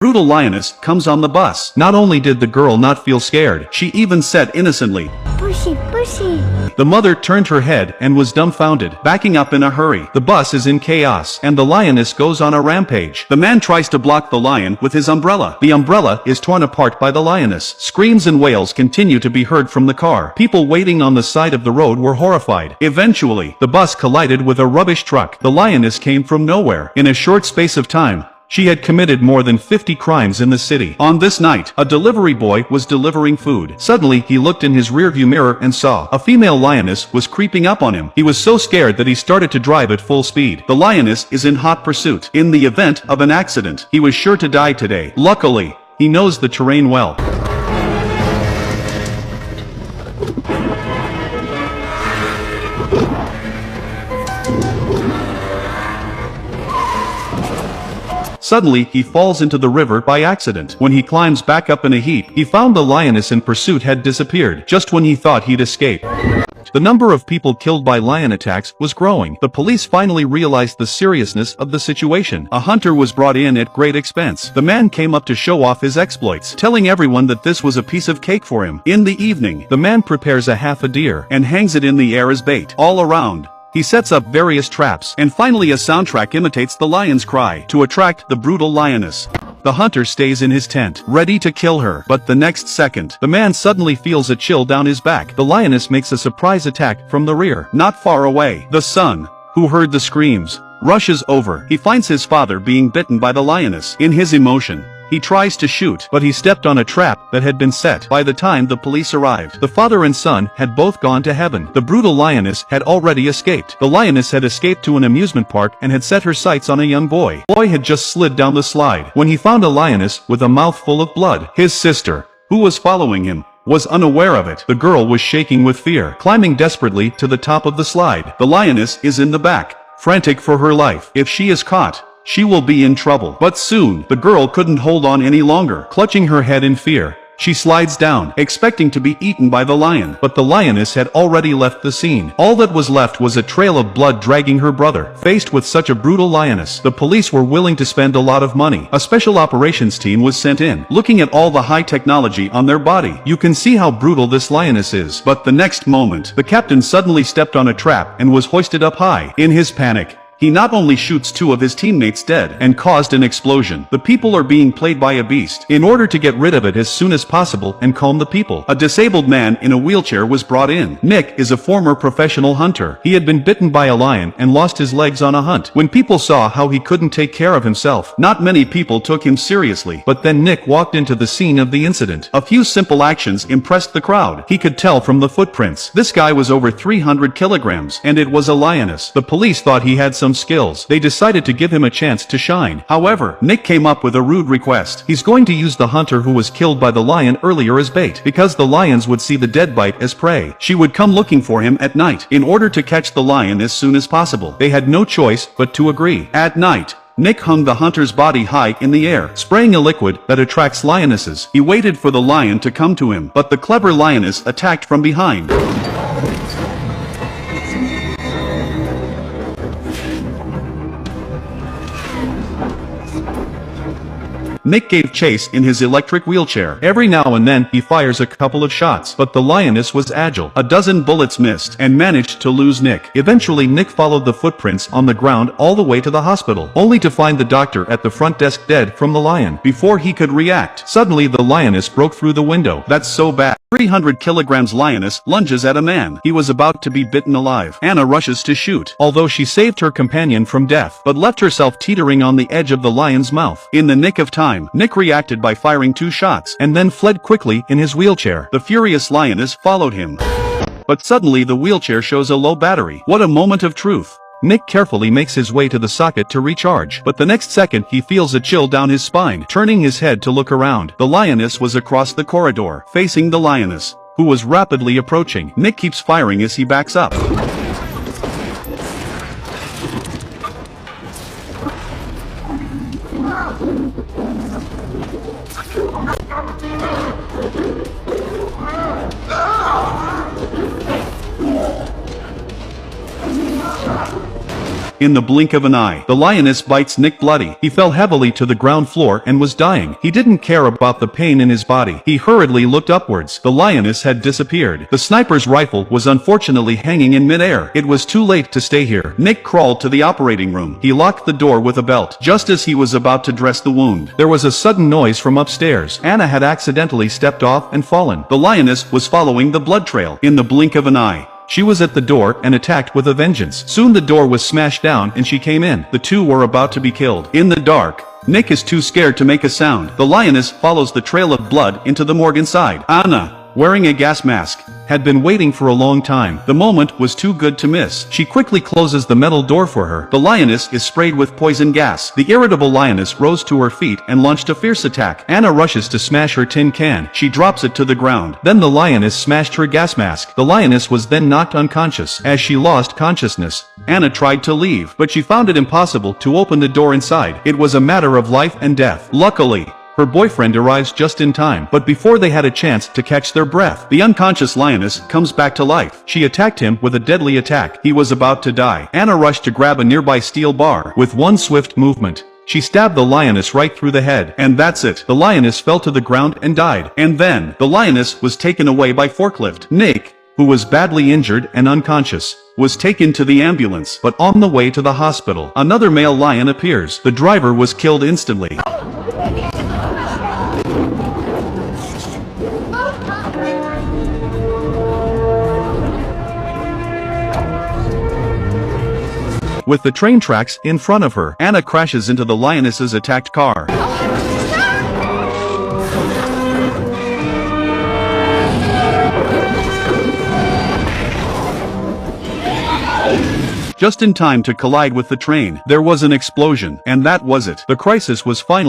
Brutal lioness comes on the bus. Not only did the girl not feel scared, she even said innocently, "Bushy, bushy." The mother turned her head and was dumbfounded, backing up in a hurry. The bus is in chaos, and the lioness goes on a rampage. The man tries to block the lion with his umbrella. The umbrella is torn apart by the lioness. Screams and wails continue to be heard from the car. People waiting on the side of the road were horrified. Eventually, the bus collided with a rubbish truck. The lioness came from nowhere. In a short space of time, she had committed more than 50 crimes in the city. On this night, a delivery boy was delivering food. Suddenly, he looked in his rearview mirror and saw a female lioness was creeping up on him. He was so scared that he started to drive at full speed. The lioness is in hot pursuit. In the event of an accident, he was sure to die today. Luckily, he knows the terrain well. Suddenly, he falls into the river by accident. When he climbs back up in a heap, he found the lioness in pursuit had disappeared, just when he thought he'd escape. The number of people killed by lion attacks was growing. The police finally realized the seriousness of the situation. A hunter was brought in at great expense. The man came up to show off his exploits, telling everyone that this was a piece of cake for him. In the evening, the man prepares a half a deer and hangs it in the air as bait. All around, he sets up various traps, and finally a soundtrack imitates the lion's cry to attract the brutal lioness. The hunter stays in his tent, ready to kill her, but the next second, the man suddenly feels a chill down his back. The lioness makes a surprise attack from the rear. Not far away, the son, who heard the screams, rushes over. He finds his father being bitten by the lioness. In his emotion, he tries to shoot, but he stepped on a trap that had been set. By the time the police arrived, the father and son had both gone to heaven. The brutal lioness had already escaped. The lioness had escaped to an amusement park and had set her sights on a young boy. The boy had just slid down the slide when he found a lioness with a mouth full of blood. His sister, who was following him, was unaware of it. The girl was shaking with fear, climbing desperately to the top of the slide. The lioness is in the back, frantic for her life. If she is caught, she will be in trouble. But soon, the girl couldn't hold on any longer. Clutching her head in fear, she slides down, expecting to be eaten by the lion. But the lioness had already left the scene. All that was left was a trail of blood dragging her brother. Faced with such a brutal lioness, the police were willing to spend a lot of money. A special operations team was sent in. Looking at all the high technology on their body, you can see how brutal this lioness is. But the next moment, the captain suddenly stepped on a trap and was hoisted up high. In his panic, he not only shoots 2 of his teammates dead and caused an explosion. The people are being played by a beast. In order to get rid of it as soon as possible and calm the people, a disabled man in a wheelchair was brought in. Nick is a former professional hunter. He had been bitten by a lion and lost his legs on a hunt. When people saw how he couldn't take care of himself, not many people took him seriously. But then Nick walked into the scene of the incident. A few simple actions impressed the crowd. He could tell from the footprints. This guy was over 300 kilograms, and it was a lioness. The police thought he had some skills. They decided to give him a chance to shine. However, Nick came up with a rude request. He's going to use the hunter who was killed by the lion earlier as bait, because the lions would see the dead bite as prey. She would come looking for him at night, in order to catch the lion as soon as possible. They had no choice but to agree. At night, Nick hung the hunter's body high in the air, spraying a liquid that attracts lionesses. He waited for the lion to come to him, but the clever lioness attacked from behind. Nick gave chase in his electric wheelchair. Every now and then, he fires a couple of shots, but the lioness was agile. A dozen bullets missed, and managed to lose Nick. Eventually, Nick followed the footprints on the ground all the way to the hospital, only to find the doctor at the front desk dead from the lion. Before he could react, suddenly the lioness broke through the window. That's so bad. 300 kilograms lioness lunges at a man. He was about to be bitten alive. Anna rushes to shoot, although she saved her companion from death, but left herself teetering on the edge of the lion's mouth. In the nick of time, Nick reacted by firing 2 shots, and then fled quickly in his wheelchair. The furious lioness followed him. But suddenly the wheelchair shows a low battery. What a moment of truth. Nick carefully makes his way to the socket to recharge, but the next second he feels a chill down his spine. Turning his head to look around, the lioness was across the corridor, facing the lioness, who was rapidly approaching. Nick keeps firing as he backs up. In the blink of an eye, the lioness bites Nick bloody. He fell heavily to the ground floor and was dying. He didn't care about the pain in his body. He hurriedly looked upwards. The lioness had disappeared. The sniper's rifle was unfortunately hanging in midair. It was too late to stay here. Nick crawled to the operating room. He locked the door with a belt. Just as he was about to dress the wound, there was a sudden noise from upstairs. Anna had accidentally stepped off and fallen. The lioness was following the blood trail. In the blink of an eye, she was at the door and attacked with a vengeance. Soon the door was smashed down and she came in. The two were about to be killed. In the dark, Nick is too scared to make a sound. The lioness follows the trail of blood into the morgue inside. Anna, wearing a gas mask, had been waiting for a long time. The moment was too good to miss. She quickly closes the metal door for her. The lioness is sprayed with poison gas. The irritable lioness rose to her feet and launched a fierce attack. Anna rushes to smash her tin can. She drops it to the ground. Then the lioness smashed her gas mask. The lioness was then knocked unconscious. As she lost consciousness, Anna tried to leave, but she found it impossible to open the door inside. It was a matter of life and death. Luckily, her boyfriend arrives just in time, but before they had a chance to catch their breath, the unconscious lioness comes back to life. She attacked him with a deadly attack. He was about to die. Anna rushed to grab a nearby steel bar. With one swift movement, she stabbed the lioness right through the head. And that's it. The lioness fell to the ground and died. And then, the lioness was taken away by forklift. Nick, who was badly injured and unconscious, was taken to the ambulance, but on the way to the hospital, another male lion appears. The driver was killed instantly. With the train tracks in front of her, Anna crashes into the lioness's attacked car. Just in time to collide with the train. There was an explosion, and that was it. The crisis was finally